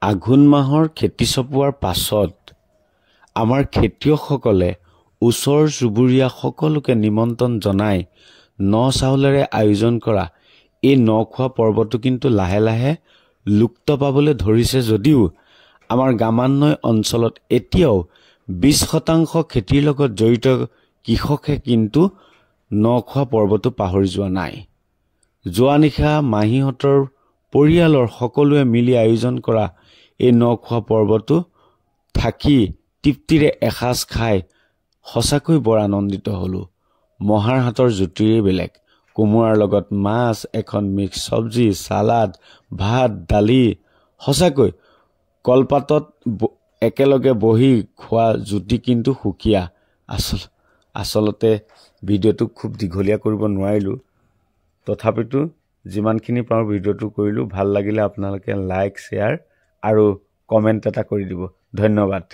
আঘোণ মাহৰ খেতি চপোৱাৰ পাছত আমাৰ খেতিয়কসকলে ওচৰ চুবুৰীয়া সকলোকে নিমন্ত্ৰণ জনাই ন চাউলেৰে আয়োজন কৰা এই ন খোৱা পৰ্বটো কিন্তু লাহে লাহে লুপ্ত পাবলৈ ধৰিছে যদিও আমাৰ গ্ৰামান্বয় অঞ্চলত এতিয়াও 20% খেতিৰ লগত জড়িত কৃষকে কিন্তু ন খোৱা পৰ্বটো পাহৰি যোৱা নাই। যোৱা নিশা মাহীহঁতৰ পৰিয়ালৰ সকলোৱে মিলি আয়োজন কৰা এই ন খোৱা পৰ্বটো থাকি তৃপ্তিৰে এসাঁজ খাই সঁচাকৈ বৰ আনন্দিত হলো। মহাৰ হাতৰ জুতিৰে বেলেগ, কোমোৰাৰ লগত মাছ, এখন মিক্স চব্জি, সালাড, ভাত, দালি, সঁচাকৈ কলপাতত একেলগে বহি খোৱা জুতি কিন্তু সুকীয়া। আচলতে ভিডিঅ'টো খুব দীঘলীয়া কৰিব নোৱাৰিলোঁ, তথাপিতো যিমানখিনি পাৰোঁ ভিডিঅ'টো কৰিলোঁ। ভাল লাগিলে আপোনালোকে লাইক, শ্বেয়াৰ আৰু কমেণ্ট এটা কৰি দিব। ধন্যবাদ।